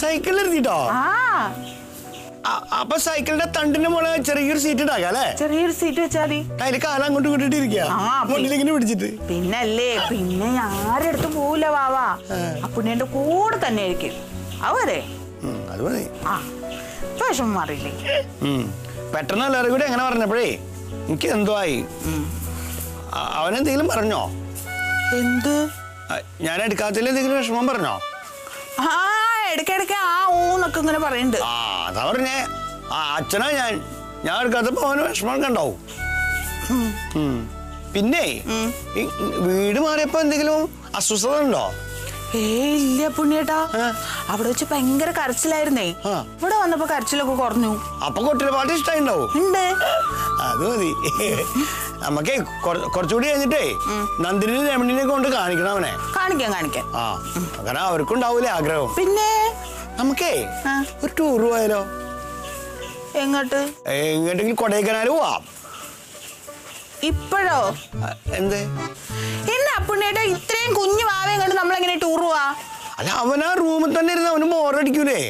സൈക്കിളിലെത്തിട്ടോ? അപ്പൊ സൈക്കിളിന്റെ തണ്ടിന്റെ മുകളിൽ ചെറിയൊരു സീറ്റ് ഇടാക്കാം അല്ലേ? ചെറിയൊരു സീറ്റ് വെച്ചാൽ മതി. അതിൽ കാലം അങ്ങോട്ട് ഇട്ടിട്ടിരിക്കുക മുന്നിലിങ്ങനെ പിടിച്ചിട്ട്. പിന്നല്ലേ, പിന്നെ ആരെടുത്ത് പോവില്ല വാവാ. അപ്പുണ്ണിയുടെ കൂടെ തന്നെ ആയിരിക്കും. അവരെ അത് മതി. വിഷമം മാറിയില്ലേ? പെട്ടെന്ന് എല്ലാവരും കൂടി എങ്ങനെ പറഞ്ഞപ്പോഴേ എനിക്ക് എന്തോ ആയി. അവനെന്തെങ്കിലും പറഞ്ഞോ? എന്ത്? ഞാൻ എടുക്കാത്തതിൽ എന്തെങ്കിലും വിഷമം പറഞ്ഞോ? ഇടയ്ക്കിടയ്ക്ക് ഊന്നൊക്കെ ഇങ്ങനെ പറയുന്നുണ്ട്. അതാ പറഞ്ഞേ, അച്ഛനാ ഞാൻ എടുക്കാത്തപ്പോ അവന് വിഷമം ഉണ്ടാവും. പിന്നെ വീട് മാറിയപ്പോ എന്തെങ്കിലും അസ്വസ്ഥത ഉണ്ടോ? ഇല്ല പുണ്യേട്ടാ, അവിടെ വെച്ച് ഭയങ്കര കരച്ചിലായിരുന്നേ. ഇവിടെ വന്നപ്പോ കരച്ചിലൊക്കെ കുറഞ്ഞു. അപ്പൊ കുട്ടിയുടെ പാട്ട് ഇഷ്ടമായിണ്ടാവും. ഉണ്ട്. അത് മതി. നമുക്കേ കുറച്ചുകൂടി കഴിഞ്ഞിട്ടേ നന്ദിനി രമണിനെ കൊണ്ട് കാണിക്കണം അവനെ. കാണിക്കാം. കാരണം അവർക്കും ഉണ്ടാവൂലേ ആഗ്രഹം. പിന്നെ നമുക്കേ ഒരു ടൂർ പോയാലോ? എങ്ങോട്ട്? എങ്ങോട്ടെങ്കിലും കൊടൈക്കനാൽ പോവാം. ഇപ്പോഴോ? എന്തേ എന്നാ പുണ്യേട്ടാ ഇത്രയും കുഞ്ഞു വാവയും കണ്ട് നമ്മളെങ്ങനെ ടൂർ പോവാ? അല്ല, അവൻ ആ റൂമിൽ തന്നെ ഇരുന്ന് അവന് ബോറടിക്കൂലേ?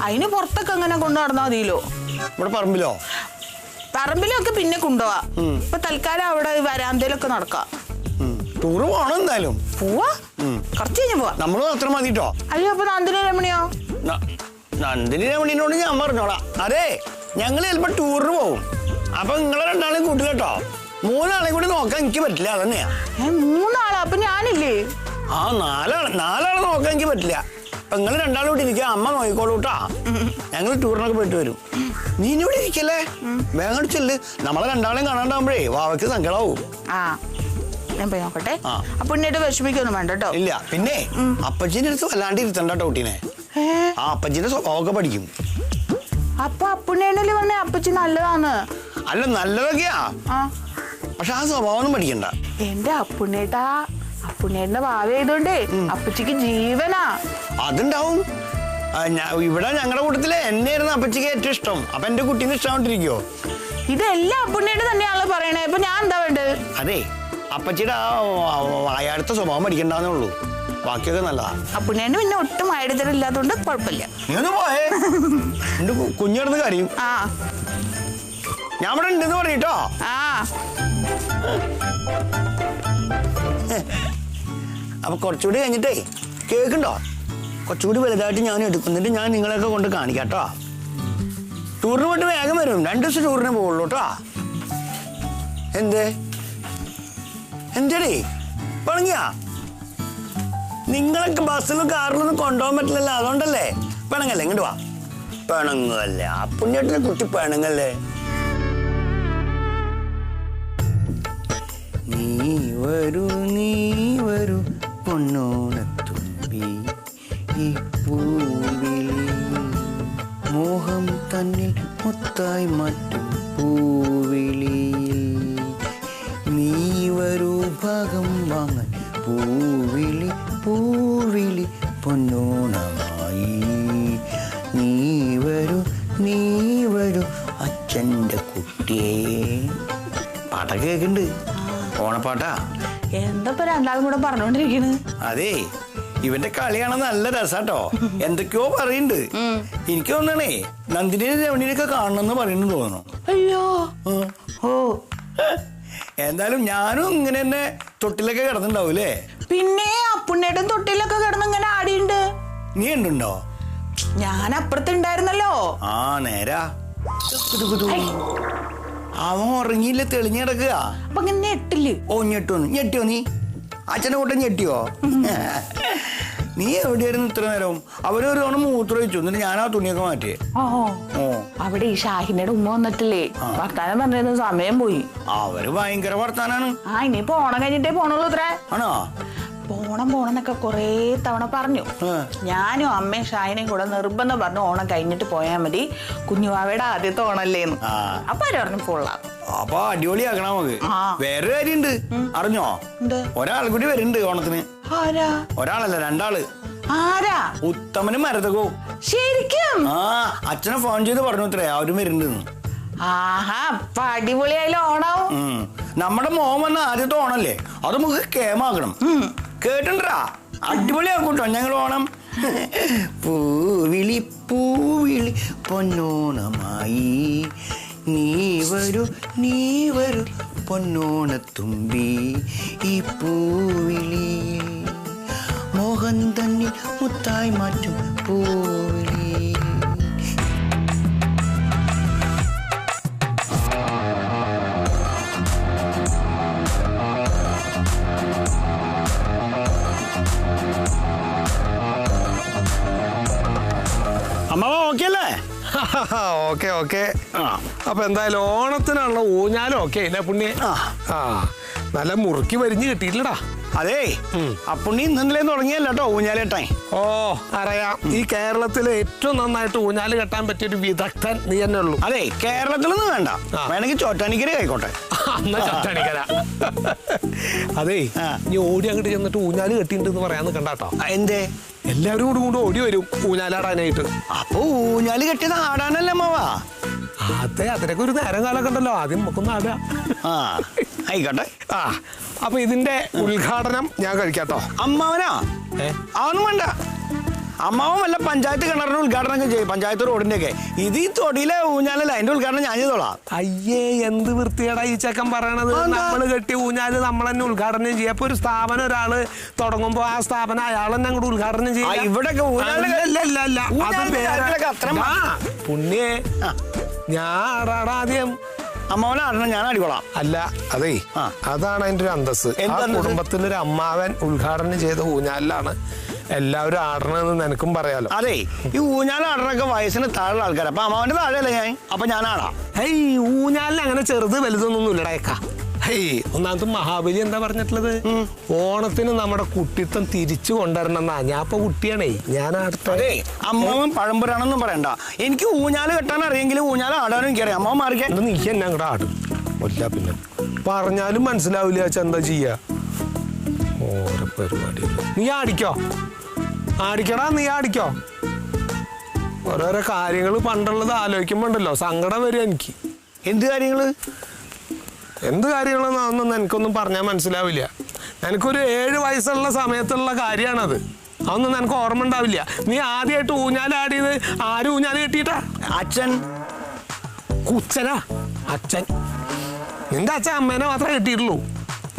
അതിന് പുറത്തൊക്കെ അങ്ങനെ കൊണ്ടു നടന്നാ മതിയല്ലോ. ഇവിടെ പറമ്പിലോ? പറമ്പിലൊക്കെ പിന്നെ കൊണ്ടുപോവാ. ഇപ്പൊ തൽക്കാലം അവിടെ വരാന്തയിലൊക്കെ നടക്കാം. ടൂറ് പോണം എന്തായാലും. പോവാ, കുറച്ച് കഴിഞ്ഞ് പോവാ. നമ്മള് മാത്രം മതിട്ടോ. അയ്യോ, അപ്പൊ നന്ദിനി രമണിയോ? നന്ദിനി രമണിനോട് ഞാൻ പറഞ്ഞോളാം. അതെ, ഞങ്ങൾ ചിലപ്പോ ടൂറിന് പോകും. അപ്പൊ നിങ്ങളെ രണ്ടാളെയും കൂട്ടിലെട്ടോ. 3 കൂടി നോക്കാൻ എനിക്ക് പറ്റില്ല. അതന്നെയാ. 3 അപ്പൊ ഞാനില്ലേ? 4 നോക്കാൻ എനിക്ക് പറ്റില്ല. അപ്പൊ നിങ്ങൾ 2 കൂടി ഇരിക്കുക. അമ്മ നോക്കിക്കോളൂട്ടാ. ഞങ്ങൾ ടൂറിനൊക്കെ പോയിട്ട് വരും. നീ ഇവിടെ ഇരിക്കല്ലേ, വേഗം ചെല്ല്. നമ്മളെ 2 കാണാണ്ടാവുമ്പോഴേ വാവയ്ക്ക് സങ്കടാവും. ഞാൻ പോയി നോക്കട്ടെ. പുണ്യായിട്ട് വിഷമിക്കൊന്നും വേണ്ട കേട്ടോ. ഇല്ല, പിന്നെ അപ്പച്ചീന്റെ അടുത്ത് വല്ലാണ്ട് ഇരുത്തണ്ട കുട്ടീനെ. അപ്പച്ചീന്റെ സ്വഭാവമൊക്കെ പഠിക്കും. അപ്പൊ അപ്പുണ്ണിയല്ലേ പറഞ്ഞ അപ്പച്ചി നല്ലതാണ്? അല്ല, നല്ലതൊക്കെയാ, പക്ഷെ ആ സ്വഭാവം പഠിക്കണ്ട. എന്റെ അപ്പുണ്ണിയുടെ ഭാവി ആയതുകൊണ്ടേ അപ്പച്ചിക്ക് ജീവനാ. അതുണ്ടാവും. ഇവിടെ ഞങ്ങളുടെ കൂട്ടത്തില് എന്നെയായിരുന്നു അപ്പച്ചിക്ക് ഏറ്റവും ഇഷ്ടം. അപ്പൊ എന്റെ കുട്ടീനെ ഇഷ്ടമായിട്ടിരിക്കോ? ഇതെല്ലാം അപ്പുണ്ണിയുടെ തന്നെയാണല്ലോ പറയണേ. ഇപ്പൊ ഞാൻ എന്താ വേണ്ടത്? അതെ, അപ്പച്ചിയുടെ വായാടുത്ത സ്വഭാവം പഠിക്കണ്ടെന്നേ ഉള്ളൂ. ബാക്കിയൊക്കെ നല്ലതാ. അപ്പുണ്ണിന് പിന്നെ ഒട്ടും വായടുത്തരം ഇല്ലാത്തതുകൊണ്ട് കുഴപ്പമില്ല. നീ ഒന്ന് പോയേ, എന്റെ കുഞ്ഞിടന്ന് കരയും. ഞാൻ ഇവിടെ ഉണ്ടെന്ന് പറഞ്ഞിട്ടോ. അപ്പൊ കുറച്ചുകൂടി കഴിഞ്ഞിട്ടേ കേൾക്കണ്ടോ? കുറച്ചുകൂടി വലുതായിട്ട് ഞാൻ എടുക്കുന്നിട്ട് ഞാൻ നിങ്ങളെയൊക്കെ കൊണ്ട് കാണിക്കാട്ടോ. ടൂറിന് പോയിട്ട് വേഗം വരും. 2 ദിവസം ടൂറിന് പോകുള്ളൂ കേട്ടോ. എന്തേടേ പണങ്ങിയാ? നിങ്ങളൊക്കെ ബസ്സിലും കാറിലൊന്നും കൊണ്ടുപോകാൻ പറ്റില്ലല്ലോ, അതുകൊണ്ടല്ലേ. പിണങ്ങല്ലേ, ഇങ്ങോട്ട് വാ. പിണങ്ങല്ലേ, ആ പുണ്യട്ടിനെ കുട്ടി പിണങ്ങല്ലേ. നീ വരൂ പൊന്നോണത്തുമ്പി, ഈ പൂവിളി മോഹം തന്നിൽ മുത്തായി മാറ്റും പൂവിളിയിൽ. നീ വരൂ ഭാഗം വാങ്ങാൻ പൂവിളി പൊന്നോണമായി. നീ വരൂ അച്ഛൻ്റെ കുട്ടിയെ. പാട്ടൊക്കെ കേൾക്കുന്നുണ്ട്, ഓണപ്പാട്ടാ. എന്താ 2 കൂടെ പറഞ്ഞോണ്ടിരിക്കണ്? അതെ, ഇവന്റെ കളിയാണ് നല്ല രസാട്ടോ. എന്തൊക്കെയോ പറയുന്നുണ്ട്. എനിക്ക് തോന്നണേ നന്ദിനി രമണിയൊക്കെ കാണണമെന്ന് പറയുന്നു തോന്നുന്നു. അയ്യോ, എന്തായാലും ഞാനും ഇങ്ങനെ തന്നെ തൊട്ടിലൊക്കെ കിടന്നുണ്ടാവൂലേ? പിന്നെ അപ്പുണ്ണേട്ടും തൊട്ടിലൊക്കെ കിടന്ന് ഇങ്ങനെ ആടിയുണ്ട്. നീ ഉണ്ടുണ്ടോ? ഞാൻ അപ്പുറത്തുണ്ടായിരുന്നല്ലോ. നേരാ. അവൻ ഉറങ്ങിയില്ല, തെളിഞ്ഞു കിടക്കുക. അപ്പൊ ഇങ്ങനെ ഞെട്ടില്ലേ? ഞെട്ടിയോ? നീ അച്ഛനെ കൂട്ടം ഞെട്ടിയോ? നീ എവിടെയായിരുന്നു ഇത്ര നേരം? അവരൊരു തവണ മൂത്രം വെച്ചു, എന്നിട്ട് ഞാൻ ആ തുണിയൊക്കെ മാറ്റിയേ. അവിടെ ഈ ഷാഹിനയുടെ ഉമ്മ വന്നിട്ടില്ലേ, വർത്താനം പറഞ്ഞിരുന്ന സമയം പോയി. അവര് ഭയങ്കര വർത്താനാണ്. ഇനിയിപ്പോ ഓണം കഴിഞ്ഞിട്ടേ പോണുള്ളൂ. ഇത്ര ആണോ? പോണെന്നൊക്കെ കൊറേ തവണ പറഞ്ഞു. ഞാനും അമ്മയും ഷാഹിനയും കൂടെ നിർബന്ധം പറഞ്ഞു ഓണം കഴിഞ്ഞിട്ട് പോയാൽ മതി, കുഞ്ഞുവാവയുടെ ആദ്യത്തെ ഓണല്ലേന്ന്. അപ്പൊ അവര് പറഞ്ഞു പോളാം. അപ്പൊ അടിപൊളിയാക്കണം നമുക്ക്. വേറൊരു കാര്യമുണ്ട്, അറിഞ്ഞോ? ഒരാൾ കൂടി വരുന്നുണ്ട് ഓണത്തിന്. ഒരാളല്ല, 2 ആരാ? ഉത്തമനും മരതകവും. ശരിക്കും? അച്ഛനെ ഫോൺ ചെയ്ത് പറഞ്ഞു ഇത്രേ അവരും വരുന്നുണ്ടെന്ന്. അപ്പൊ അടിപൊളിയായാലും ഓണം. നമ്മുടെ മോൻ വന്ന ആദ്യത്തെ ഓണല്ലേ, അത് നമുക്ക് കേമാക്കണം. കേട്ടിണ്ടാ? അടിപൊളിയാക്കൂട്ടോ ഞങ്ങൾ ഓണം. പൂവിളി പൂവിളി പൊന്നോണമായി നീ വരൂ പൊന്നോണത്തുമ്പി ഈ പൂവിളി മോഹൻ തന്നിൽ മുത്തായി മാറ്റും പൂവിളി. അമ്മാവ ഓക്കെ അല്ലേ? Okay okay. അപ്പൊ എന്തായാലും ഓണത്തിനുള്ള ഊഞ്ഞാലും ഓക്കെ ഇല്ല പുണ്യെ? നല്ല മുറുക്കി വരിഞ്ഞ് കിട്ടിയില്ലടാ. അതേ അപ്പുണ്ണി ഇന്നലെ തുടങ്ങിയല്ലോ കേട്ടോ ഊഞ്ഞാലേട്ടാ. ഓ അറിയാം. ഈ കേരളത്തിലെ ഏറ്റവും നന്നായിട്ട് ഊഞ്ഞാല് കെട്ടാൻ പറ്റിയൊരു വിദഗ്ധൻ നീ തന്നെ ഉള്ളൂ. അതെ കേരളത്തിലൊന്നും വേണ്ട, വേണമെങ്കിൽ ചോറ്റാനിക്കര ആയിക്കോട്ടെ. ചോറ്റാനിക്കര. അതേ നീ ഓടി അങ്ങോട്ട് ചെന്നിട്ട് ഊഞ്ഞാല് കെട്ടിണ്ടെന്ന് പറയാന്ന് കണ്ടാട്ടോ. എന്തേ? എല്ലാവരും കൂടെ ഓടി വരും ഊഞ്ഞാലാടാനായിട്ട്. അപ്പൊ ഊഞ്ഞാല് കെട്ടിയത് ആടാനല്ലേ അമ്മാവാ? അതെ, അതിനൊക്കെ ഒരു നേരം കാലൊക്കെ ഉണ്ടല്ലോ. ആദ്യം നമുക്കൊന്ന് ആടാ. ആയിക്കോട്ടെ. അപ്പൊ ഇതിന്റെ ഉദ്ഘാടനം ഞാൻ കഴിക്കാട്ടോ. അമ്മാവനാ? അതൊന്നും വേണ്ട. അമ്മാവൻ വല്ല പഞ്ചായത്ത് കിണറിന്റെ ഉദ്ഘാടനം ചെയ്യും, പഞ്ചായത്ത് റോഡിന്റെ ഒക്കെ. ഇത് ഈ തൊടിയിലെ ഊഞ്ഞാലല്ല, അതിന്റെ ഉദ്ഘാടനം ഞാൻ ചെയ്തോളാം. അയ്യേ, എന്ത് വൃത്തിയേടാ ഈ ചെക്കൻ പറയണത്. നമ്മള് കെട്ടിയ ഊഞ്ഞാല് നമ്മൾ തന്നെ ഉദ്ഘാടനം ചെയ്യാം. അപ്പൊ ഒരു സ്ഥാപനം ഒരാള് തുടങ്ങുമ്പോ ആ സ്ഥാപനം അയാൾ തന്നെ അങ്ങോട്ട് ഉദ്ഘാടനം ചെയ്യാം. ഇവിടെ പുണ്യേ, ഞാൻ ആടാദ്യം. അമ്മാവനെ ആടണം, ഞാൻ അടികൊള്ളാം. അല്ല, അതേ അതാണ് അതിന്റെ ഒരു അന്തസ്. കുടുംബത്തിന്റെ ഒരു അമ്മാവൻ ഉദ്ഘാടനം ചെയ്ത ഊഞ്ഞാലിലാണ് എല്ലാവരും ആടണമെന്ന് നിനക്കും പറയാലോ. അതെ, ഈ ഊഞ്ഞാൽ ആടണൊക്കെ വയസ്സിന് താഴെ ആൾക്കാർ. അപ്പൊ അമ്മാവന്റെ താഴെയല്ലേ ഞാൻ, അപ്പൊ ഞാൻ ആടാം. ഊഞ്ഞാലിന് അങ്ങനെ ചെറുത് വലുതൊന്നും ഇല്ലടേക്കാ. ഒന്നാമത് മഹാബലി എന്താ പറഞ്ഞിട്ടുള്ളത്? ഓണത്തിന് നമ്മുടെ കുട്ടിത്തം തിരിച്ചു കൊണ്ടുവരണമെന്നാ. ഞാൻ ഇപ്പൊ കുട്ടിയാണേ, ഞാൻ ആടട്ടെ. അമ്മാവൻ പഴമ്പൊരാണെന്നും പറയണ്ട. എനിക്ക് ഊഞ്ഞാല് കെട്ടാൻ അറിയെങ്കിലും ഊഞ്ഞാൽ ആടാനും എനിക്കറിയാം. അമ്മാവൻ മാറിക്കാൻ നീ എന്നെ അങ്ങോട്ട് ആടും. അല്ല പിന്നെ പറഞ്ഞാലും മനസ്സിലാവില്ല. എന്താ ചെയ്യാ? ഓരോ പരിപാടി. നീ ആടിക്കോ, ആടിക്കടാ, നീ ആടിക്കോ. ഓരോരോ കാര്യങ്ങൾ പണ്ടുള്ളത് ആലോചിക്കുമ്പോണ്ടല്ലോ സങ്കടം വരും എനിക്ക്. എന്ത് കാര്യങ്ങള്? എന്ത് കാര്യങ്ങളൊന്നും എനിക്കൊന്നും പറഞ്ഞാൽ മനസ്സിലാവില്ല. എനിക്കൊരു 7 വയസ്സുള്ള സമയത്തുള്ള കാര്യമാണത്. അതൊന്നും എനിക്ക് ഓർമ്മ ഉണ്ടാവില്ല. നീ ആദ്യമായിട്ട് ഊഞ്ഞാലാടിയത് ആരും ഊഞ്ഞാല് കെട്ടിയിട്ടാ? അച്ഛൻ. കുച്ചനാ അച്ഛൻ? നിന്റെ അച്ഛൻ അമ്മേനെ മാത്രമേ കെട്ടിയിട്ടുള്ളൂ.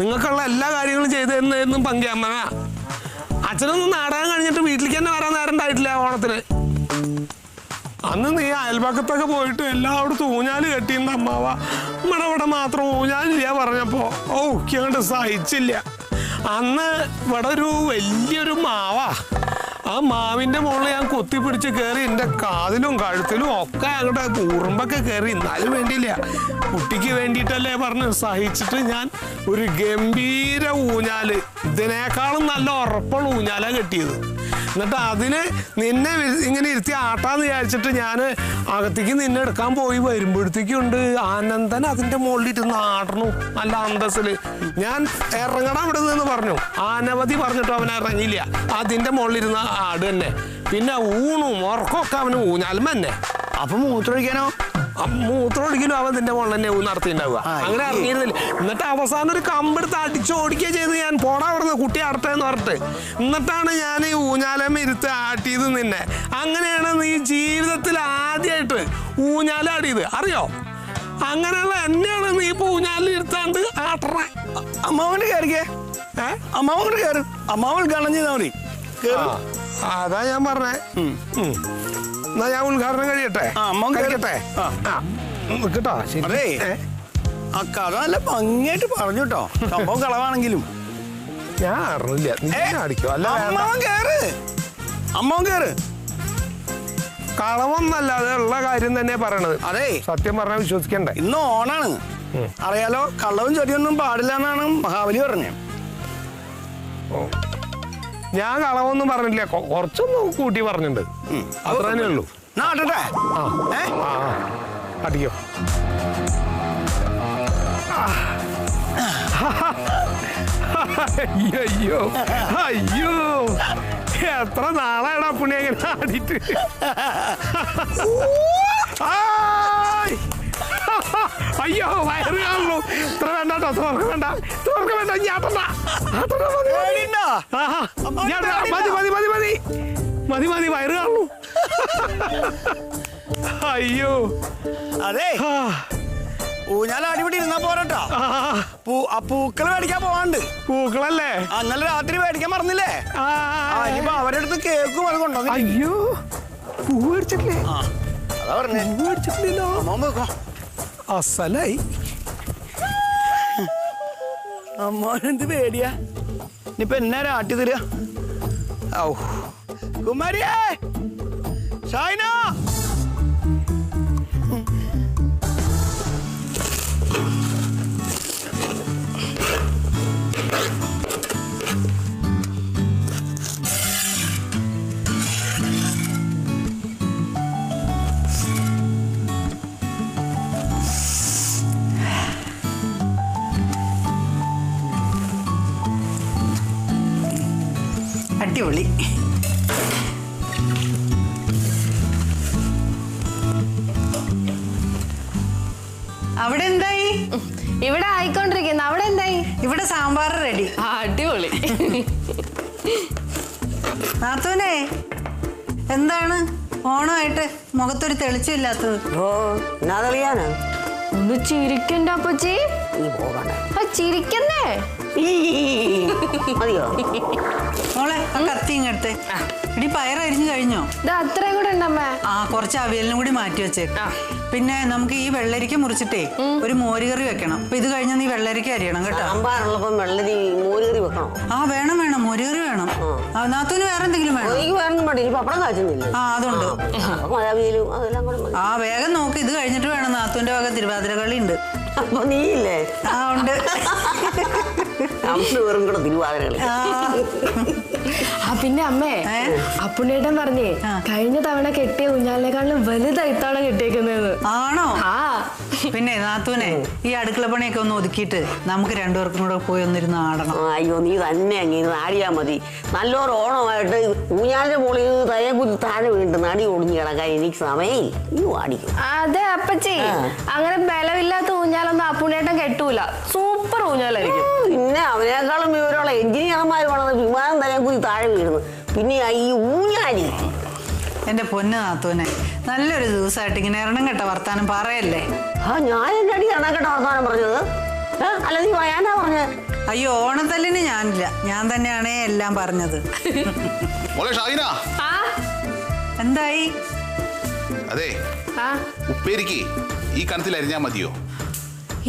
നിങ്ങൾക്കുള്ള എല്ലാ കാര്യങ്ങളും ചെയ്തു തരുന്നതെന്നും പങ്കെ അമ്മനാ. അച്ഛനൊന്നും നാടകം കഴിഞ്ഞിട്ട് വീട്ടിലേക്ക് തന്നെ വരാൻ നേരം ഉണ്ടായിട്ടില്ല ഓണത്തിന്. അന്ന് നീ അയൽപക്കത്തൊക്കെ പോയിട്ട് എല്ലായിടത്തും ഊഞ്ഞാല് കെട്ടിയിരുന്ന അമ്മാവ നമ്മുടെ ഇവിടെ മാത്രം ഊഞ്ഞാലില്ല പറഞ്ഞപ്പോ അങ്ങോട്ട് സഹിച്ചില്ല. അന്ന് ഇവിടെ ഒരു വലിയൊരു മാവാ. ആ മാവിന്റെ മുകളിൽ ഞാൻ കുത്തിപ്പിടിച്ച് കയറി എൻ്റെ കാതിലും കഴുത്തിലും ഒക്കെ അങ്ങോട്ട് ഉറുമ്പൊക്കെ കയറി. എന്നാലും വേണ്ടിയില്ല, കുട്ടിക്ക് വേണ്ടിയിട്ടല്ലേ പറഞ്ഞ് സഹിച്ചിട്ട് ഞാൻ ഒരു ഗംഭീര ഊഞ്ഞാല്, ഇതിനേക്കാളും നല്ല ഉറപ്പുള്ള ഊഞ്ഞാലാണ് കെട്ടിയത്. എന്നിട്ട് അതിന് നിന്നെ ഇങ്ങനെ ഇരുത്തി ആട്ടാന്ന് വിചാരിച്ചിട്ട് ഞാൻ അകത്തേക്ക് നിന്നെ എടുക്കാൻ പോയി വരുമ്പോഴത്തേക്കുണ്ട് ആനന്ദൻ അതിന്റെ മുകളിലിരുന്ന് ആടണു നല്ല അന്തസ്സില്. ഞാൻ ഇറങ്ങണം അവിടെ നിന്ന് പറഞ്ഞു. അനവധി പറഞ്ഞിട്ടും അവൻ ഇറങ്ങിയില്ല. അതിന്റെ മുകളിലിരുന്ന് ആട് തന്നെ. പിന്നെ ഊണും ഉറക്കമൊക്കെ അവന് ഊഞ്ഞാലും തന്നെ. അപ്പൊ മൂത്രമൊഴിക്കാനോ? മൂത്രമൊഴിക്കലും അവൻ നിന്റെ മുകളിൽ തന്നെ നടത്തിണ്ടാവുക. അങ്ങനെ ഇറങ്ങിയിരുന്നില്ല. എന്നിട്ട് അവസാനം ഒരു കമ്പെടുത്ത് അടിച്ചോടിക്കുക ചെയ്ത് ഞാൻ പോടാ അവിടെ നിന്ന് കുട്ടി ആടട്ടെ എന്ന് പറഞ്ഞിട്ട്. എന്നിട്ടാണ് ഞാൻ ഈ ഊഞ്ഞാലമ്മ ഇരുത്ത് ആട്ടിയത് നിന്നെ. അങ്ങനെയാണ് നീ ജീവിതത്തിൽ ആദ്യമായിട്ട് ഊഞ്ഞാലാടിയത്, അറിയോ? അങ്ങനെയുള്ള എന്നെയാണ് നീ ഇപ്പൊ ഊഞ്ഞാലിൽ ഇരുത്താണ്ട് ആട്ടറ. അമ്മാവന്റെ കയറിക്കേ. അമ്മാവൻ കയറും. അമ്മാവൻ ഉദ്ഘാടനം ചെയ്താൽ മതി. അതാ ഞാൻ പറഞ്ഞേ. എന്നാ ഞാൻ ഉദ്ഘാടനം കഴിയട്ടെ. കഴിക്കട്ടെ കേട്ടോ. അതെ, ആ കഥ നല്ല ഭംഗിയായിട്ട് പറഞ്ഞു കേട്ടോ. സംഭവം കളവാണെങ്കിലും ഞാൻ അറിഞ്ഞില്ല. നീ അടിക്കോ? അല്ല, അമ്മാവൻ കേറ്. അമ്മാവൻ കേറ്. കളവൊന്നല്ല, അത് ഉള്ള കാര്യം തന്നെ പറയണത്. അതെ, സത്യം പറഞ്ഞാൽ വിശ്വസിക്കണ്ടേ. ഇന്ന് ഓണാണ് അറിയാലോ. കള്ളവും ചൊരിയൊന്നും പാടില്ല എന്നാണ് മഹാബലി പറഞ്ഞത്. ഞാൻ കളവൊന്നും പറഞ്ഞിട്ടില്ല, കുറച്ചൊന്നും കൂട്ടി പറഞ്ഞിട്ടുണ്ട്. അത്ര തന്നെ ഉള്ളൂ. നാട്ടെ അടിക്കോ. അയ്യോ അയ്യോ, എത്ര നാളായടാ പുണ്ണി അങ്ങനെ ആടിയിട്ട്. അയ്യോ വയറ് കാണുള്ളൂ. ഇത്ര വേണ്ട കേട്ടോ, തുറക്ക വേണ്ട, തുറക്ക വേണ്ട. ഞാട്ടണ്ട, മതി മതി മതി മതി മതി മതി, വയറ് കാണുള്ളൂ. അയ്യോ അതെ, ഊഞ്ഞാൽ അടിപൊളി ഇരുന്നാ പോരട്ടോ. പൂക്കള് മേടിക്കാൻ പോവാണ്ട്. പൂക്കളല്ലേ? അന്നലെ രാത്രി മേടിക്കാൻ മറന്നില്ലേ? ഇനിയിപ്പോ അവരുടെ അടുത്ത് കേക്കും അത് കൊണ്ടോ. അയ്യോ പൂ മേടിച്ചിട്ടില്ലേ? അതാ പറഞ്ഞേ, പൂ മേടിച്ചിട്ടില്ലല്ലോ. അസലായി. അമ്മാനെന്ത് പേടിയാ. ഇനിയിപ്പൊ എന്നാ രാട്ടി തരിക? ഔ കുമാരിയേ, ഷൈന, അടിപൊളി. അവിടെ എന്തായി? ഇവിടെ ആയിക്കൊണ്ടിരിക്കുന്നു. അവിടെ എന്തായി? ഇവിടെ സാമ്പാർ റെഡി. അടിപൊളി. നാത്തൂനെ, എന്താണ് ഓണമായിട്ട് മുഖത്തൊരു തെളിച്ചില്ലാത്തത്? എന്നറിയാനാ ഒന്ന് ചിരിക്കണ്ട അപ്പച്ചി. ചിരിക്കുന്നേ. മതിയോ മോളെ, ആ കത്തി ഇങ്ങടുത്തെ. ഇടി പയറരിഞ്ഞു കഴിഞ്ഞോ? ഇത് അത്രയും കൂടെ ഉണ്ടമ്മേ. ആ, കുറച്ച് അവിയലിനും കൂടി മാറ്റി വെച്ചേക്ക്. പിന്നെ നമുക്ക് ഈ വെള്ളരിക്ക മുറിച്ചിട്ടേ ഒരു മോരുകറി വെക്കണം. അപ്പൊ ഇത് കഴിഞ്ഞ നീ വെള്ളരിക്ക അരിയണം കേട്ടോ. സാമ്പാറുള്ളപ്പം വെള്ളരി മോരുകറി വെക്കണം. ആ വേണം വേണം, മോരുകറി വേണം. നാത്തൂന് വേറെ എന്തെങ്കിലും വേണം? എനിക്ക് വേറെ വേണ്ട, ഇനി പപ്പടം കാച്ചുന്നില്ല. ആ അതുണ്ട്. മഴവിയലും അതെല്ലാം കൂടെ മതി. ആ വേഗം നോക്ക്, ഇത് കഴിഞ്ഞിട്ട് വേണം. നാത്തൂന്റെ വക തിരുവാതിര കളി ഉണ്ട്. അപ്പൊ നീയില്ലേ? ആ ഉണ്ട്. നമുക്ക് വെറും കൂടെ തിരുവാതിര കളി. പിന്നെ അമ്മേ, അപ്പുണ്ണേട്ടൻ പറഞ്ഞേ കഴിഞ്ഞ തവണ കെട്ടിയ ഊഞ്ഞാലിനെക്കാളും വലുതായി ഇത്തവണ കെട്ടിയേക്കുന്നത്. ആണോ? പിന്നെ നാത്തൂനെ, ഈ അടുക്കള പണിയൊക്കെ ഒന്ന് ഒതുക്കിയിട്ട് നമുക്ക് രണ്ടുപേർക്കും കൂടെ പോയി ഒന്നിരുന്ന് ആടണം. അയ്യോ, നീ തന്നെ അങ്ങനെ ആടിയാ മതി. നല്ലൊരു ഓണമായിട്ട് ഊഞ്ഞാലിന്റെ മുകളിൽ തയ്യ കുത്തി താഴെ വീണ്ടും നടി ഒടിഞ്ഞു കിടക്കാൻ എനിക്ക് സമയമില്ല. നീ ആടിക്കും. അതെ അപ്പച്ചി, അങ്ങനെ ബലമില്ലാത്ത ഊഞ്ഞാലൊന്നും അപ്പുണ്ണേട്ടൻ കെട്ടൂല. സൂപ്പർ ഊഞ്ഞാലായിരിക്കും. പിന്നെ അവനേക്കാളും വിവരമുള്ള എഞ്ചിനീയർമാർ വേണമെന്ന് വിമാനം തലയെ കുത്തി താഴെ വീഴുന്നു. പിന്നെ ഈ ഊഞ്ഞാലി. എന്റെ പൊന്ന് നാത്തൂനെ, നല്ലൊരു ദിവസമായിട്ട് ഇങ്ങനെ എണ്ണം കെട്ട വർത്താനം പറയല്ലേ. ഞാൻ എന്റെ അടി എണ്ണം കെട്ട വർത്താനം പറഞ്ഞത്? അല്ല, നീ ഞാനാ പറഞ്ഞത്. അയ്യോ, ഓണത്തല്ലിന് ഞാനില്ല, ഞാൻ തന്നെയാണേ എല്ലാം പറഞ്ഞത്. എന്തായി? അതെ, ഉപ്പേരിക്ക് ഈ കണത്തിൽ അരിഞ്ഞാ മതിയോ?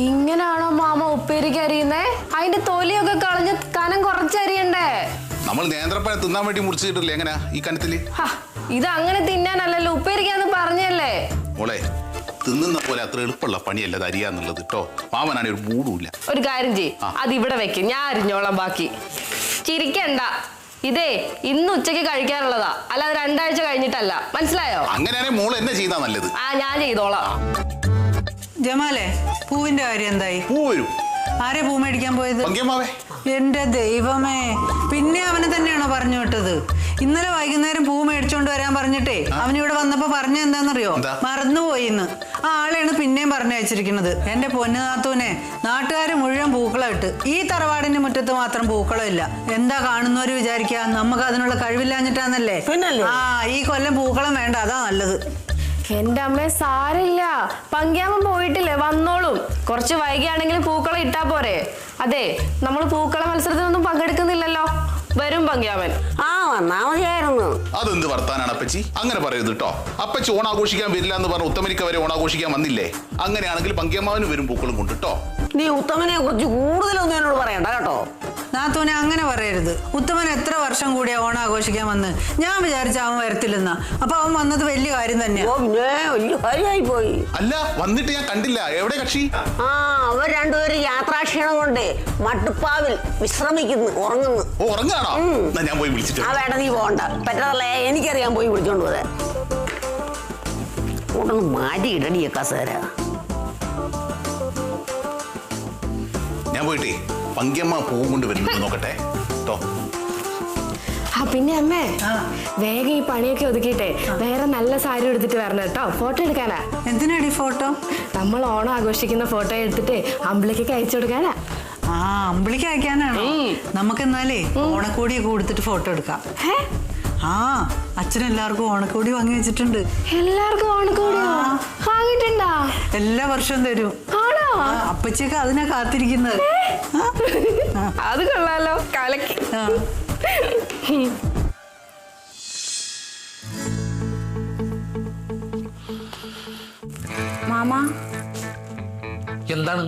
ഇങ്ങനാണോ മാമ ഉപ്പേരിക്ക് അരിയുന്നേ? അതിന്റെ തൊലിയൊക്കെ കളഞ്ഞ് കനം കുറച്ചരിയണ്ടേ? നമ്മൾ നേന്ത്രപ്പഴം തിന്നാൻ വേണ്ടി മുറിച്ചിട്ടില്ലേ എങ്ങനാ ഈ കനത്തില്? ഇത് അങ്ങനെ തിന്നാനല്ലല്ലോ, ഉപ്പേരിക്കാന്ന് പറഞ്ഞല്ലേ. മോളെ, തിന്നുന്ന പോലെ അത്ര എളുപ്പമുള്ള പണിയല്ല അത് അരിയാന്നുള്ളത് കേട്ടോ. മാമനാണ് ഒരു മൂടുമില്ല. ഒരു കാര്യം ചെയ്യ്, അത് ഇവിടെ വെക്ക്, ഞാൻ അരിഞ്ഞോളാം ബാക്കി. ചിരിക്കണ്ട, ഇതേ ഇന്ന് ഉച്ചക്ക് കഴിക്കാനുള്ളതാ, അല്ലാതെ 2 ആഴ്ച കഴിഞ്ഞിട്ടല്ല. മനസ്സിലായോ? അങ്ങനെയാണെങ്കിൽ മോള് എന്നെ ചെയ്താ നല്ലത്. ഞാൻ ചെയ്തോളാം. ജമാലെ, പൂവിന്റെ കാര്യം എന്തായി? പൂ വരും. ആരെ പൂ മേടിക്കാൻ പോയത്? പങ്കിയമ്മാവേ. എന്റെ ദൈവമേ, പിന്നെ അവനെ തന്നെയാണോ പറഞ്ഞു വിട്ടത്? ഇന്നലെ വൈകുന്നേരം പൂ മേടിച്ചോണ്ട് വരാൻ പറഞ്ഞിട്ടേ അവനിവിടെ വന്നപ്പോ പറഞ്ഞ എന്താണെന്നറിയോ? മറന്നുപോയിന്ന്. ആ ആളെയാണ് പിന്നെയും പറഞ്ഞയച്ചിരിക്കുന്നത്. എന്റെ പൊന്നു നാത്തൂനെ, നാട്ടുകാര് മുഴുവൻ പൂക്കളം ഇട്ട്, ഈ തറവാടിന്റെ മുറ്റത്ത് മാത്രം പൂക്കളം ഇല്ല. എന്താ കാണുന്നവര് വിചാരിക്കുക നമുക്ക് അതിനുള്ള കഴിവില്ലാഞ്ഞിട്ടാന്നല്ലേ? ആ, ഈ കൊല്ലം പൂക്കളം വേണ്ട, അതാ നല്ലത്. എന്റെ അമ്മ സാരില്ല, പങ്കിയാമ്മ പോയിട്ടില്ലേ, വന്നോളും. കുറച്ച് വൈകിയാണെങ്കിലും പൂക്കളം ഇട്ടാ പോരെ. അതെ, നമ്മൾ പൂക്കള മത്സരത്തിനൊന്നും പങ്കെടുക്കുന്നില്ലല്ലോ. വരും പങ്കിയാമൻ. അതെന്ത് വർത്താനാണ് അപ്പച്ചി? അങ്ങനെ പറയരുത് കേട്ടോ. അപ്പച്ചി ഓണാഘോഷിക്കാൻ വരില്ല എന്ന് പറഞ്ഞ ഉത്തമനിക്ക വരെ ഓണാഘോഷിക്കാൻ വന്നില്ലേ? അങ്ങനെയാണെങ്കിൽ പങ്കിയമ്മാവന് വരും പൂക്കളും കൊണ്ട് കേട്ടോ. നീ ഉത്തമനെ കുറിച്ച് കൂടുതലൊന്നും എന്നോട് പറയണ്ട കേട്ടോ. നാത്തൂനെ അങ്ങനെ പറയരുത്. ഉത്തമൻ എത്ര വർഷം കൂടിയാ ഓണാഘോഷിക്കാൻ വന്ന്. ഞാൻ വിചാരിച്ച അവൻ വരത്തില്ലെന്നാ. അപ്പൊ അവൻ വന്നത് വലിയ കാര്യം തന്നെയാ. വലിയ കാര്യമായി പോയി. അല്ല, വന്നിട്ട് ഞാൻ കണ്ടില്ല. എവിടെ കക്ഷി? അവർ രണ്ടുപേരും യാത്രാക്ഷീണം കൊണ്ട് മട്ടുപ്പാവിൽ വിശ്രമിക്കുന്നു, ഉറങ്ങുന്നു. ഉറങ്ങാണോ? ഞാൻ പോയി വിളിച്ചിട്ട്. വേണ്ട, നീ പോകണ്ട. പറ്റതല്ലേ, എനിക്കറിയാൻ പോയി വിളിച്ചോണ്ട് പോരെ. കൂട്ടൊന്ന് മാറ്റി ഇടടിയ കസേര. ഞാൻ പോയിട്ടേ പങ്കിയമ്മ പൂവും കൊണ്ട് വരുന്നത് നോക്കട്ടെ കേട്ടോ. പിന്നെ അമ്മേ വേഗം ഈ പണിയൊക്കെ ഒതുക്കിയിട്ടെ വേറെ നല്ല സാരി എടുത്തിട്ട് വരണം കേട്ടോ. ഫോട്ടോ എടുക്കാനാ. എന്തിനാടി ഫോട്ടോ? നമ്മൾ ഓണം ആഘോഷിക്കുന്ന ഫോട്ടോ എടുത്തിട്ട് അമ്പിളിക്കൊക്കെ അയച്ചു കൊടുക്കാനാ. ആ, അമ്പിളിക്ക് അയക്കാനാണോ? നമുക്ക് എന്നാലേ ഓണക്കോടിയൊക്കെ കൊടുത്തിട്ട് ഫോട്ടോ എടുക്കാം. ആ, അച്ഛൻ എല്ലാവർക്കും ഓണക്കോടി വാങ്ങി വെച്ചിട്ടുണ്ട്. എല്ലാവർക്കും ഓണക്കോടിയോ വാങ്ങിട്ടുണ്ടാ? എല്ലാ വർഷവും തരും. ആണോ? അപ്പച്ചിയൊക്കെ അതിനാ കാത്തിരിക്കുന്നത്. അത് കൊള്ളാലോ, കലക്കി. മാമ എന്താണ്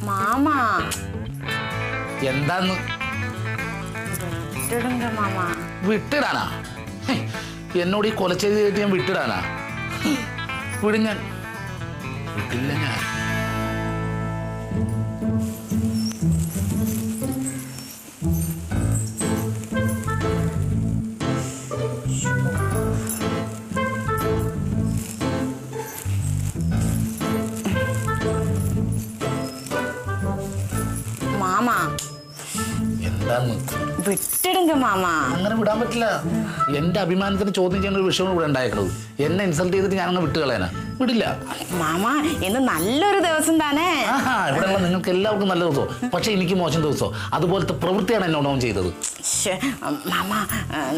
മാമ എന്താന്ന് മാമ വിട്ടിടാനാ? എന്നോട് ഈ കൊലച്ചെയ്തി കേട്ട് ഞാൻ വിട്ടിടാനാ? വിടും ഞാൻ, വിട്ടില്ല ഞാൻ. മാമ എന്താന്ന്? വിട്ടിടുങ്ക മാമ. അങ്ങനെ വിടാൻ പറ്റില്ല. എന്റെ അഭിമാനത്തിന് ചോദ്യം ചെയ്യുന്ന ഒരു വിഷയമാണ് ഇവിടെ ഉണ്ടായേക്കുന്നത്. എന്നെ ഇൻസൾട്ട് ചെയ്തിട്ട് ഞാൻ അങ്ങ് വിട്ട് കളയാനാ? വിടില്ല മാമ. ഇന്ന് നല്ലൊരു ദിവസം തന്നെ. ഇവിടെയുള്ള നിങ്ങൾക്ക് എല്ലാവർക്കും നല്ല ദിവസമോ, പക്ഷെ എനിക്ക് മോശം ദിവസമോ. അതുപോലത്തെ പ്രവൃത്തിയാണ് എന്നോട് അവൻ ചെയ്തത്. മാമ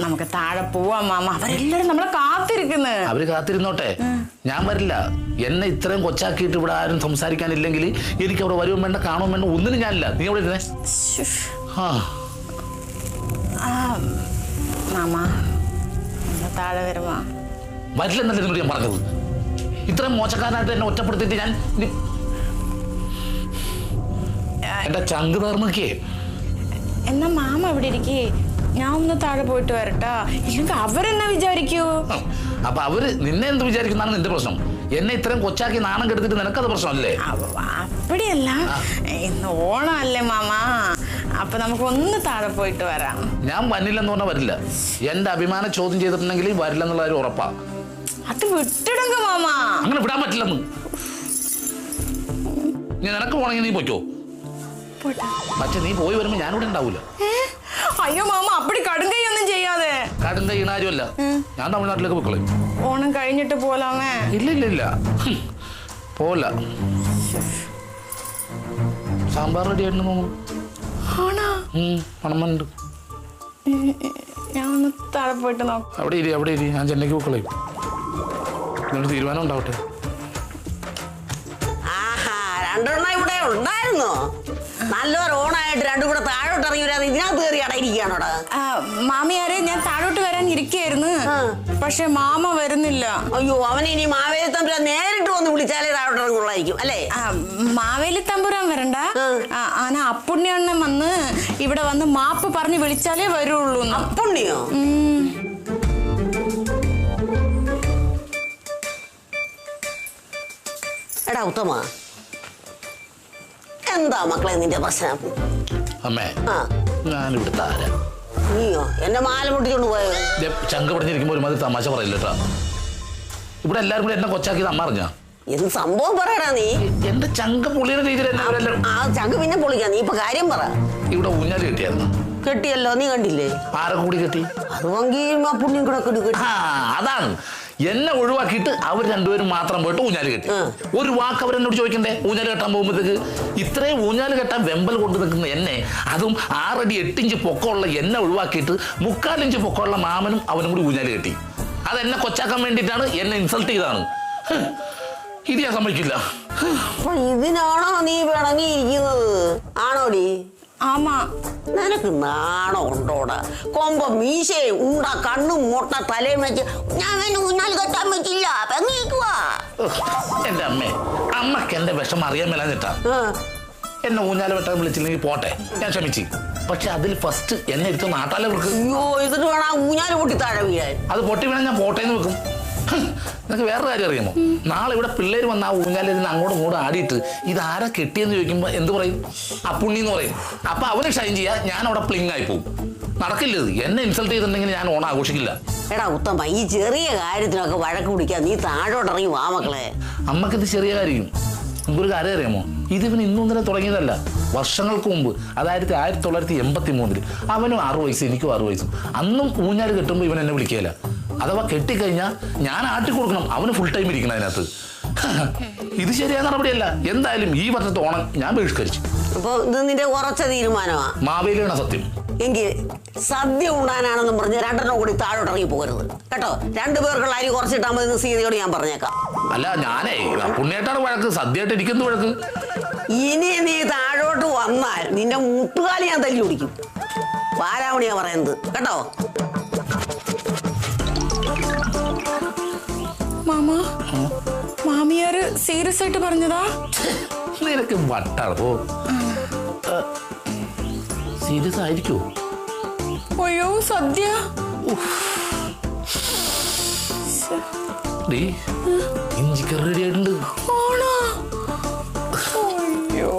നമുക്ക് താഴെ പോവാം മാമ. അവരെല്ലാരും നമ്മളെ കാത്തിരിക്കുന്നു. അവര് കാത്തിരുന്നോട്ടെ, ഞാൻ വരില്ല. എന്നെ ഇത്രയും കൊച്ചാക്കിയിട്ട് ഇവിടെ ആരും സംസാരിക്കാനില്ലെങ്കിൽ എനിക്ക് അവിടെ വരുവും വേണ്ട, കാണുവും വേണ്ട, ഒന്നിനും ഞാനില്ല. നീ അവിടെ ഇരുന്നേ. മാമ താഴെ വരുമാ? വരില്ലെന്നല്ലേ എന്നോട് ഞാൻ പറഞ്ഞത്? ഇത്രയും മോശക്കാരനായിട്ട് എന്നെ ഒറ്റപ്പെടുത്തിയിട്ട് ഞാൻ എന്റെ ചങ്ക് തീർന്നൊക്കെ. എന്നാ മാമ ഇവിടെ ഇരിക്കേ, ഞാൻ ഒന്ന് താഴെ പോയിട്ട് വരട്ടാ. ഇല്ലെങ്കിൽ അവരെന്നാ വിചാരിക്കൂ? അപ്പൊ അവര് നിന്നെ എന്ത് വിചാരിക്കുന്നതാണ് നിന്റെ പ്രശ്നം. എന്നെ ഇത്രയും കൊച്ചാക്കി നാണം കെടുത്തിട്ട് നിനക്കത് പ്രശ്നമല്ലേ? അപ്പടിയല്ല, ഇന്ന് ഓണമല്ലേ മാമ. അപ്പൊ നമുക്ക് ഒന്ന് താഴെ പോയിട്ട് വരാം. ഞാൻ വന്നില്ലെന്ന് പറഞ്ഞാൽ വരില്ല. എന്റെ അഭിമാനം ചോദ്യം ചെയ്തിട്ടുണ്ടെങ്കിൽ വരില്ലെന്നുള്ള ഒരു ഉറപ്പാ. അത് വിട്ടിടുങ്ക മാമ. അങ്ങനെ വിടാൻ പറ്റില്ലെന്ന്. നിനക്ക് പോണെങ്കിൽ നീ പോയിക്കോ. പക്ഷെ നീ പോയി വരുമ്പോ ഞാനിവിടെ ഉണ്ടാവൂല. അയ്യോ മാമ, അപ്പടി കടുങ്കൈ ഒന്നും ചെയ്യാതെ. കടുങ്കൈ ഈണാരുമല്ല, ഞാൻ തമിഴ്നാട്ടിലേക്ക് പോയിക്കളെ. ഓണം കഴിഞ്ഞിട്ട് പോലാമേ? ഇല്ല ഇല്ല ഇല്ല, പോല. സാമ്പാർ റെഡി ആയിട്ട് തോന്നുന്നു. മണമുണ്ട്. ഞാൻ ഒന്ന് താഴെ പോയിട്ട് നോക്കാം. അവിടെ ഇരി, അവിടെ ഇരി. ഞാൻ ചെന്നൈക്ക് പോയിക്കളെ. ഇതിനൊരു തീരുമാനം ഉണ്ടാവട്ടെ. രണ്ടെണ്ണം ഇവിടെ ഉണ്ടായിരുന്നോ? നല്ലൊരു ഓണായിട്ട് രണ്ടും കൂടെ താഴോട്ട് ഇറങ്ങി വരാതെ ഇതിനകത്ത് കയറി അടയിരിക്കുകയാണോടാ? മാമിയാരെ, ഞാൻ താഴോട്ട് വരാൻ ഇരിക്കായിരുന്നു, പക്ഷെ മാമ വരുന്നില്ല. അയ്യോ, അവനെ ഇനി മാവേലി തമ്പുരാൻ നേരിട്ട് വന്ന് വിളിച്ചാലേ താഴോട്ട് ഇറങ്ങുള്ളായിരിക്കും അല്ലേ? മാവേലി തമ്പുരാൻ വരണ്ട, ആന അപ്പുണ്യണ്ണൻ വന്ന് ഇവിടെ വന്ന് മാപ്പ് പറഞ്ഞ് വിളിച്ചാലേ വരുള്ളൂ. അപ്പുണ്യോ? എടാ ഉത്തമ, എന്താ മക്കളെ നിന്റെ പ്രശ്നം? അമ്മേ, ഞാനിവിടുത്തെ ആരാ? നീയോ എന്നെ മാല പൊട്ടിച്ചോണ്ട് പോയത്? ചങ്ക പറഞ്ഞിരിക്കുമ്പോ ഒരുമാതിരി തമാശ പറയില്ല കേട്ടോ. ഇവിടെ എല്ലാരും കൂടെ എന്നെ കൊച്ചാക്കിയത് അമ്മ അറിഞ്ഞാ? എന്ത് സംഭവം പറയടാ നീ? എന്റെ ചങ്ക പൊളിയുടെ രീതിയിൽ ആ ചങ്ക പിന്നെ പൊളിക്കാ. നീ ഇപ്പൊ കാര്യം പറ. ഇവിടെ ഊഞ്ഞാല് കെട്ടിയായിരുന്നു. കെട്ടിയല്ലോ, നീ കണ്ടില്ലേ? ആരൊക്കെ കൂടി കെട്ടി? അത് പുണ്യം കിടക്കെടുക്കും. അതാണ് എന്നെ ഒഴിവാക്കിയിട്ട് അവർ രണ്ടുപേരും മാത്രം പോയിട്ട് ഊഞ്ഞാല് കെട്ടി. ഒരു വാക്ക് അവരെന്നോട് ചോദിക്കണ്ടേ? ഊഞ്ഞാല് കെട്ടാൻ പോകുമ്പോഴത്തേക്ക് ഇത്രയും ഊഞ്ഞാല് കെട്ടാൻ വെമ്പൽ കൊണ്ട് നിൽക്കുന്ന എന്നെ, അതും 6 അടി 8 ഇഞ്ച് പൊക്കമുള്ള എന്നെ ഒഴിവാക്കിയിട്ട് 3/4 ഇഞ്ച് പൊക്കമുള്ള മാമനും അവനും കൂടി ഊഞ്ഞാല് കെട്ടി. അതെന്നെ കൊച്ചാക്കാൻ വേണ്ടിയിട്ടാണ്, എന്നെ ഇൻസൾട്ട് ചെയ്താണ്. ഇത് ഞാൻ സമ്മതിക്കില്ല. ഇതിനാണോ നീ പിണങ്ങിയിരിക്കുന്നത്? ആണോടി? ആമാ. നിനക്ക് നാണോ ഉണ്ടോടാ? കൊമ്പ മീശയും ഉണ്ട കണ്ണും മുട്ട തലയും വെച്ച് ഞാൻ ഊഞ്ഞാൽ കെട്ടാൻ പറ്റില്ല, പെങ്ങിക്കുവാ. എന്റെ അമ്മക്ക് എന്റെ വിഷമം അറിയാൻ മേലാഞ്ഞിട്ടാ എന്നെ ഊഞ്ഞാല് വെട്ടാൻ വിളിച്ചില്ലെങ്കിൽ പോട്ടെ, ഞാൻ ക്ഷമിച്ചു. പക്ഷെ അതിൽ ഫസ്റ്റ് എന്നെ എടുത്ത് നാട്ടാലെ വെക്കും. അയ്യോ, ഇതിട്ട് വേണം ഊഞ്ഞാല് പൊട്ടി താഴെ വീഴാൻ. അത് പൊട്ടി വീണാൽ ഞാൻ പോട്ടേന്ന് വെക്കും. നിനക്ക് വേറെ കാര്യം അറിയാമോ? നാളെ ഇവിടെ പിള്ളേർ വന്ന് ആ ഊഞ്ഞാലിരുന്ന് അങ്ങോട്ടും ഇങ്ങോട്ടും ആടിയിട്ട് ഇതാരാ കെട്ടിയെന്ന് ചോദിക്കുമ്പോ എന്ത് പറയും? അപ്പുണ്ണി എന്ന് പറയും. അപ്പൊ അവന് ഷൈൻ ചെയ്യാ, ഞാൻ അവിടെ പ്ലിങ് ആയി പോകും. നടക്കില്ല. ഇത് എന്നെ ഇൻസൾട്ട് ചെയ്തിട്ടുണ്ടെങ്കിൽ ഞാൻ ഓണം ആഘോഷിക്കില്ല. എടാ ഉത്തമ, ഈ ചെറിയ കാര്യത്തിനൊക്കെ വഴക്ക് പിടിക്കാൻ നീ താഴോട്ട് ഇറങ്ങി വാ മക്കളെ. അമ്മക്കിത് ചെറിയ കാര്യം. നിങ്ങൾക്കൊരു കാര്യം അറിയാമോ, ഇതിവന് ഇന്നൊന്നിനെ തുടങ്ങിയതല്ല, വർഷങ്ങൾക്ക് മുമ്പ്, അതായത് 1983 അവനും 6 വയസ്സ് എനിക്കും 6 വയസ്സും. അന്നും ഊഞ്ഞാല് കെട്ടുമ്പോൾ ഇവൻ എന്നെ വിളിക്കുകയില്ല. അഥവാ കെട്ടിക്കഴിഞ്ഞാൽ ഞാൻ ആട്ടി കൊടുക്കണം, അവന് ഫുൾ ടൈം ഇരിക്കണം അതിനകത്ത്. ഇത് ശരിയായ നടപടിയല്ല. എന്തായാലും ഈ വർഷത്തെ ഓണം ഞാൻ ബഹിഷ്കരിച്ചു. അപ്പൊ ഇത് നിന്റെ ഉറച്ച തീരുമാനമാ? മാവേലിയാണ് സത്യം. എങ്കിൽ സദ്യ ഉണ്ടാനാണെന്നും പറഞ്ഞ് രണ്ടെണ്ണം കൂടി താഴോട്ട് ഇറങ്ങി പോകരുത് കേട്ടോ. 2 പേർക്കുള്ള അരി കുറച്ചിട്ടാൽ മതി സീതയോട് ഞാൻ പറഞ്ഞേക്കാം. അല്ല, ഞാനേ പുണ്യേട്ടാണ് വഴക്ക്, സദ്യയായിട്ട് ഇരിക്കുന്ന വഴക്ക്. ഇനി നീ താഴോട്ട് വന്നാൽ നിന്റെ മുട്ടുകാലി ഞാൻ തല്ലി ഓടിക്കും. പാരാമണിയാ പറയുന്നത് കേട്ടോ. മാമാ, മാമിയാര് സീരിയസ് ആയിട്ട് പറഞ്ഞതാ? നിനക്ക് വട്ടാണോ? സീരിയസ് ആയിരിക്കോ? അയ്യോ സദ്യ ഇഞ്ചിക്കറി റെഡി ആയിട്ടുണ്ട്. അയ്യോ